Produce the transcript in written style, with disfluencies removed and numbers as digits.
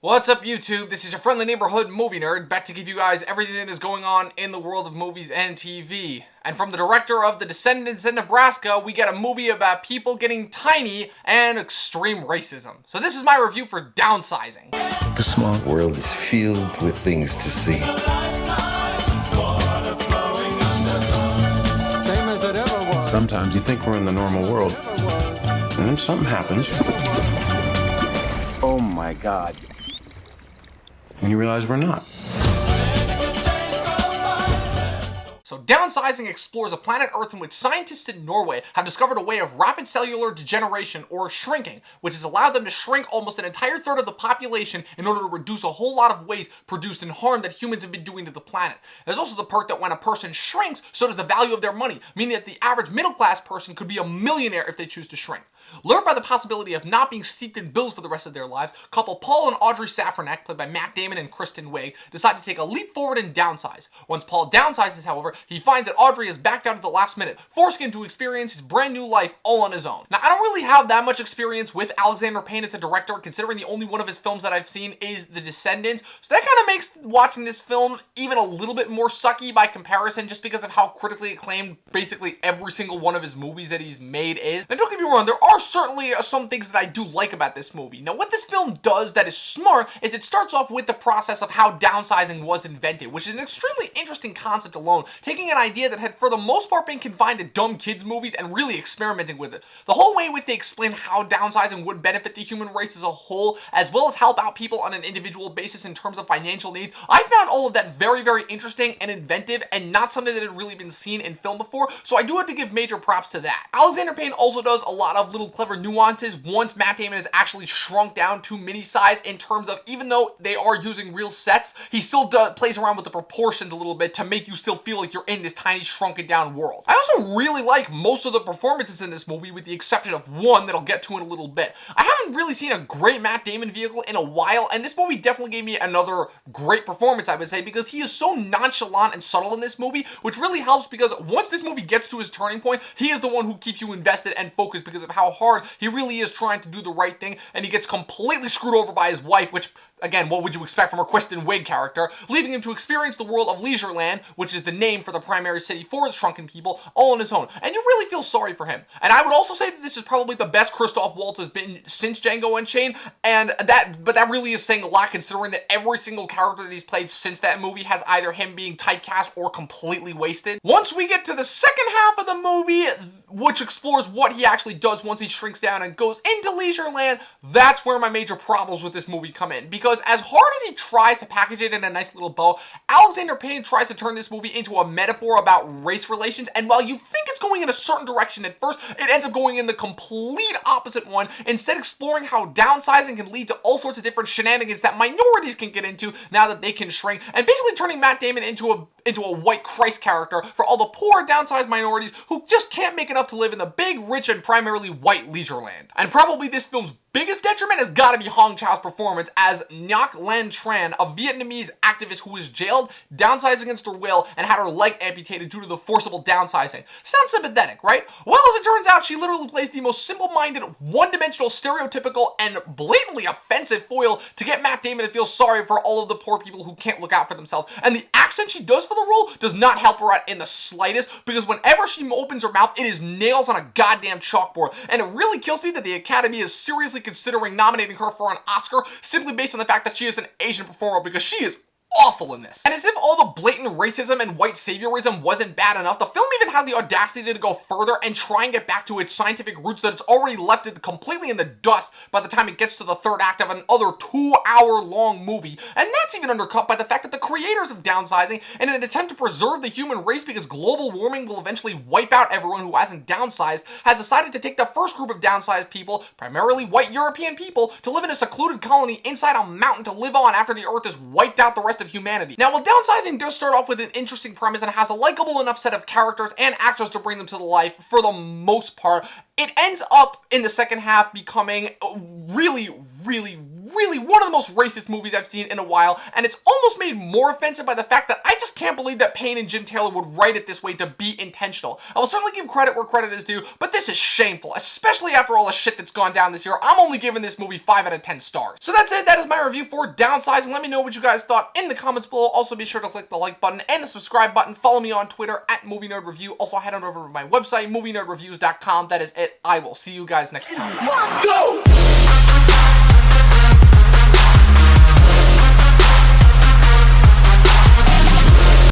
What's up, YouTube? This is your friendly neighborhood movie nerd, back to give you guys everything that is going on in the world of movies and TV. And from the director of The Descendants in Nebraska, we get a movie about people getting tiny and extreme racism. So this is my review for Downsizing. The small world is filled with things to see. Same as it ever was. Sometimes you think we're in the normal world, and then something happens, Oh my God. and you realize we're not. So Downsizing explores a planet Earth in which scientists in Norway have discovered a way of rapid cellular degeneration, or shrinking, which has allowed them to shrink almost an entire third of the population in order to reduce a whole lot of waste produced and harm that humans have been doing to the planet. There's also the perk that when a person shrinks, so does the value of their money, meaning that the average middle-class person could be a millionaire if they choose to shrink. Lured by the possibility of not being steeped in bills for the rest of their lives, couple Paul and Audrey Safranek, played by Matt Damon and Kristen Wiig, decide to take a leap forward and downsize. Once Paul downsizes, however, he finds that Audrey has backed out at the last minute, forcing him to experience his brand new life all on his own. Now, I don't really have that much experience with Alexander Payne as a director, considering the only one of his films that I've seen is The Descendants, so that kind of makes watching this film even a little bit more sucky by comparison, just because of how critically acclaimed basically every single one of his movies that he's made is. Now, don't get me wrong, there are certainly some things that I do like about this movie. Now, what this film does that is smart is it starts off with the process of how downsizing was invented, which is an extremely interesting concept alone, taking an idea that had for the most part been confined to dumb kids movies and really experimenting with it. The whole way in which they explain how downsizing would benefit the human race as a whole, as well as help out people on an individual basis in terms of financial needs, I found all of that very, very interesting and inventive and not something that had really been seen in film before, so I do have to give major props to that. Alexander Payne also does a lot of little clever nuances once Matt Damon has actually shrunk down to mini size, in terms of, even though they are using real sets, he still plays around with the proportions a little bit to make you still feel like you're in this tiny shrunken down world. I also really like most of the performances in this movie, with the exception of one that I'll get to in a little bit. I haven't really seen a great Matt Damon vehicle in a while, and this movie definitely gave me another great performance, I would say, because he is so nonchalant and subtle in this movie, which really helps because once this movie gets to his turning point, he is the one who keeps you invested and focused because of how hard he really is trying to do the right thing, and he gets completely screwed over by his wife, which, again, what would you expect from a Kristen Wiig character, leaving him to experience the world of Leisureland, which is the name for the primary city for the shrunken people, all on his own. And you really feel sorry for him. And I would also say that this is probably the best Christoph Waltz has been since Django Unchained, but that really is saying a lot, considering that every single character that he's played since that movie has either him being typecast or completely wasted. Once we get to the second half of the movie, which explores what he actually does once he shrinks down and goes into Leisureland, that's where my major problems with this movie come in. Because as hard as he tries to package it in a nice little bow, Alexander Payne tries to turn this movie into a metaphor about race relations, and while you think it's going in a certain direction at first, it ends up going in the complete opposite one, instead exploring how downsizing can lead to all sorts of different shenanigans that minorities can get into now that they can shrink, and basically turning Matt Damon into a white Christ character for all the poor downsized minorities who just can't make enough to live in the big, rich, and primarily white Leisureland. And probably this film's biggest detriment has got to be Hong Chau's performance as Ngoc Lan Tran, a Vietnamese activist who was jailed, downsized against her will, and had her leg amputated due to the forcible downsizing. Sounds sympathetic, right? Well, as it turns out, she literally plays the most simple-minded, one-dimensional, stereotypical, and blatantly offensive foil to get Matt Damon to feel sorry for all of the poor people who can't look out for themselves. And the accent she does for the role does not help her out in the slightest, because whenever she opens her mouth, it is nails on a goddamn chalkboard. And it really kills me that the Academy is seriously considering nominating her for an Oscar simply based on the fact that she is an Asian performer, because she is awful in this. And as if all the blatant racism and white saviorism wasn't bad enough, the film even has the audacity to go further and try and get back to its scientific roots that it's already left it completely in the dust by the time it gets to the third act of another 2-hour-long movie. And that's even undercut by the fact that the creators of Downsizing, in an attempt to preserve the human race because global warming will eventually wipe out everyone who hasn't downsized, has decided to take the first group of downsized people, primarily white European people, to live in a secluded colony inside a mountain to live on after the earth has wiped out the rest of humanity. Now, while Downsizing does start off with an interesting premise and has a likable enough set of characters and actors to bring them to life for the most part, it ends up in the second half becoming really, really, really one of the most racist movies I've seen in a while, and it's almost made more offensive by the fact that I just can't believe that Payne and Jim Taylor would write it this way to be intentional. I will certainly give credit where credit is due, but this is shameful, especially after all the shit that's gone down this year. I'm only giving this movie 5 out of 10 stars. So that's it. That is my review for Downsizing. Let me know what you guys thought in the comments below. Also, be sure to click the like button and the subscribe button. Follow me on Twitter at Movie Nerd Review. Also, head on over to my website, movienerdreviews.com. That is it. I will see you guys next time. Go!